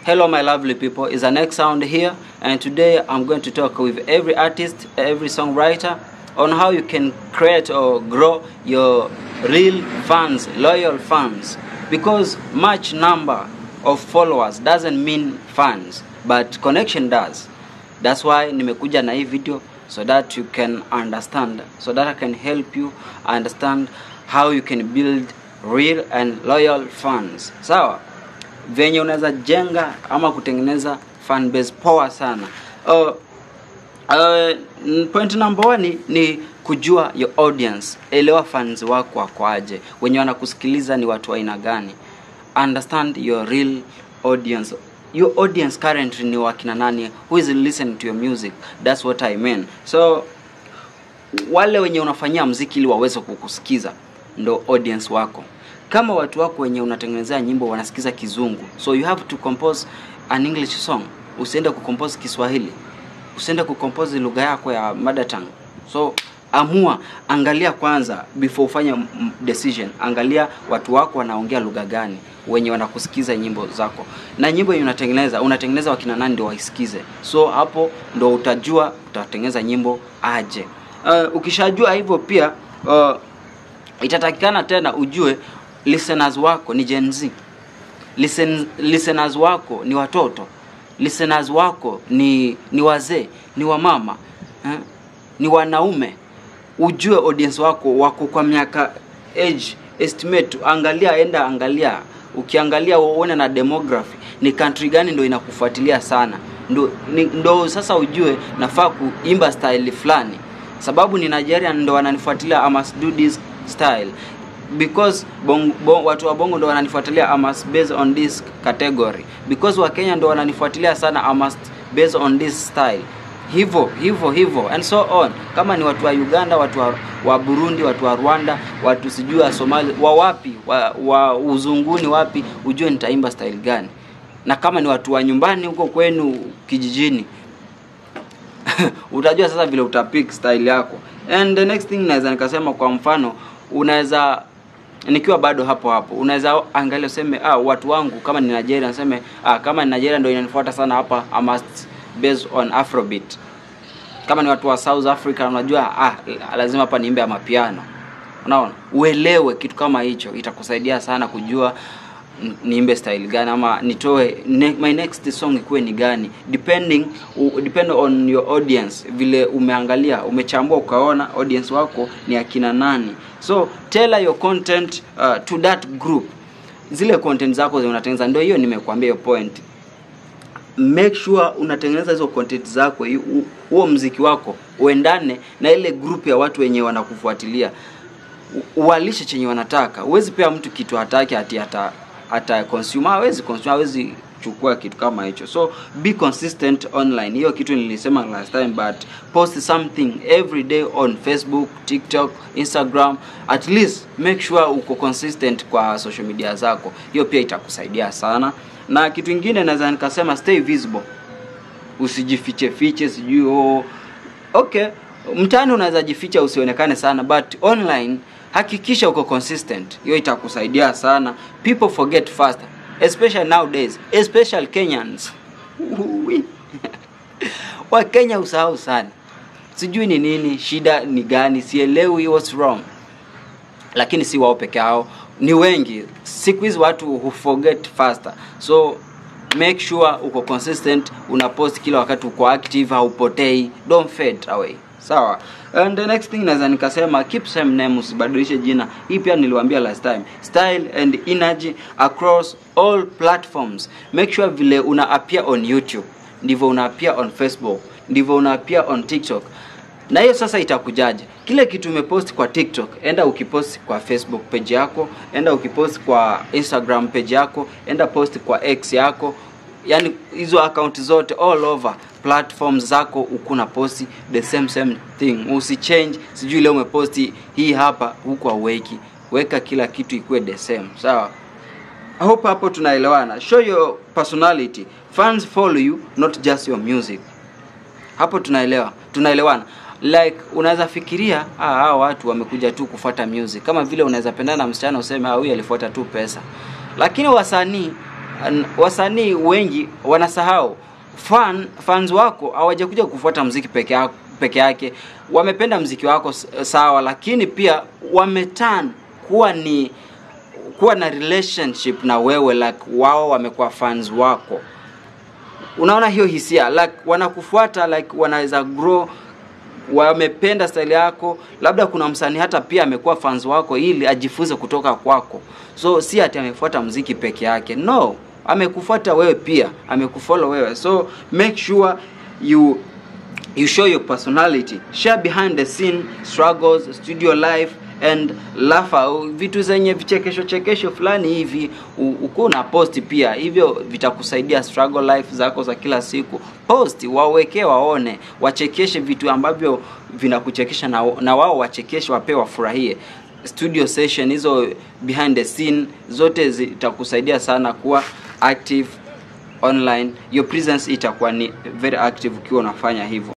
Hello my lovely people, it's the next sound here, and today I'm going to talk with every artist, every songwriter on how you can create or grow your real fans, loyal fans, because much number of followers doesn't mean fans, but connection does. That's why nimekuja na hii video so that you can understand, so that I can help you understand how you can build real and loyal fans. Sawa? Venye unaweza jenga ama kutengeneza fan base power sana. Point number 1 ni kujua your audience. Elewa fans wako wako aje. Wenye wanakusikiliza ni watu wa aina gani. Understand your real audience. Your audience currently ni wakina nani? Who is listening to your music? That's what I mean. So wale wenye unafanyia muziki ili waweze kukusikiza ndo audience wako. Kama watu wako wenye unatengenezea nyimbo wanasikiza kizungu, so you have to compose an English song. Usiende kucompose Kiswahili. Usiende kucompose lugha yako ya mother tongue. So amua, angalia kwanza before ufanye decision. Angalia watu wako wanaongea lugha gani wenye wanakusikiza nyimbo zako. Na nyimbo unatengeneza wakina nani ndio waisikize. So hapo ndo utajua utatengeneza nyimbo aje. Ukishajua hivyo pia itatakikana tena ujue listeners wako ni Gen Z. Listeners wako ni watoto. Listeners wako ni wazee, ni wamama, ni wanaume. Ujue audience wako kwa miaka age estimate. Angalia, ukiangalia uone na demography ni country gani ndo inakufuatilia sana. Ndo sasa ujue nafaa kuimba style fulani. Sababu ni Nigeria ndo wananifuatilia, I must do this style. Because watu wa Bongo ndo wananifuatilia, I must base on this category. Because wa Kenya ndo wananifuatilia sana, I must base on this style. Hivyo and so on. Kama ni watu wa Uganda, watu wa Burundi, watu wa Rwanda, watu sijui wa Somalia, wa wapi, wa uzunguni wapi, ujue nitaimba style gani. Na kama ni watu wa nyumbani huko kwenu kijijini, utajua sasa vile utapick style yako. And the next thing naweza nikasema, kwa mfano unaweza nikiwa bado hapo unaweza angalia useme watu wangu kama ni Nigeria, useme kama ni Nigeria ndio inanifuata sana hapa, I must base on Afrobeat. Kama ni watu wa South Africa unajua lazima hapa niimbe amapiano. Unaona? Uelewe kitu kama hicho itakusaidia sana kujua niimbe style gani ama nitoe my next song ikuwe ni gani, depend on your audience. Vile umeangalia, umechambua ukaona audience wako ni akina nani. So tailor your content to that group. Zile content zako unatengeneza, ndio hiyo nimekuambia hiyo point. Make sure unatengeneza hizo content zako, huo muziki wako uendane na ile group ya watu wenye wanakufuatilia. Uwalishe chenye wanataka. Uwezi pea mtu kitu hataki ata consumer, hawezi chukua kitu kama hicho. So be consistent online. Hiyo kitu nilisema last time, but post something every day on Facebook, TikTok, Instagram. At least make sure uko consistent kwa social media zako. Hiyo pia itakusaidia sana. Na kitu kingine naweza nikasema, stay visible. Usijifiche sijui okay, mtaani unaweza jificha usionekane sana, but online hakikisha uko consistent. Hiyo itakusaidia sana. People forget faster, especially nowadays, especially Kenyans. Wa Kenya usahau sana. Sijui ni nini, shida ni gani, sielewi what's wrong. Lakini si wao peke yao, ni wengi. Siku hizi watu forget faster. So make sure uko consistent, unapost kila wakati, uko active, haupotei, don't fade away. Sawa? And the next thing naweza nikasema, keep same name, usibadilishe jina. Hii pia niliwaambia last time. Style and energy across all platforms. Make sure vile una appear on YouTube, ndivyo una appear on Facebook, ndivyo una appear on TikTok. Na hiyo sasa itakujaje. Kile kitu umepost kwa TikTok, enda ukipost kwa Facebook page yako, enda ukipost kwa Instagram page yako, enda post kwa X yako. Yani hizo account zote all over platforms zako ukuna posti the same thing. Usichange, sijui leo umeposti hii hapa, huko aweki. Weka kila kitu ikuwe the same. Sawa? I hope hapo tunaelewana. Show your personality. Fans follow you, not just your music. Hapo tunaelewana. Like unaweza fikiria hao watu wamekuja tu kufuata music. Kama vile unaweza pendana na msichana useme huyu alifuata tu pesa. Lakini wasanii wasanii wengi wanasahau fans wako hawajakuja kufuata muziki peke yake. Wamependa muziki wako sawa, lakini pia wameturn kuwa na relationship na wewe, like wao wamekuwa fans wako. Unaona hiyo hisia, like wanakufuata, like wanaweza grow, wamependa style yako. Labda kuna msanii hata pia amekuwa fans wako ili ajifunze kutoka kwako. So si ati amefuata muziki peke yake, no, amekufuata wewe pia, amekufollow wewe. So make sure you show your personality, share behind the scene struggles, studio life, and laugh, vitu zenye vichekesho fulani hivi uko na post pia. Hivyo vitakusaidia struggle life zako za kila siku. Post, waweke waone, wachekeshe vitu ambavyo vinakuchekesha, na wao wachekeshe, wapewe wafurahie. Studio session hizo, behind the scene, zote zitakusaidia sana kuwa active online. Your presence itakuwa ni very active ukiwa unafanya hivyo.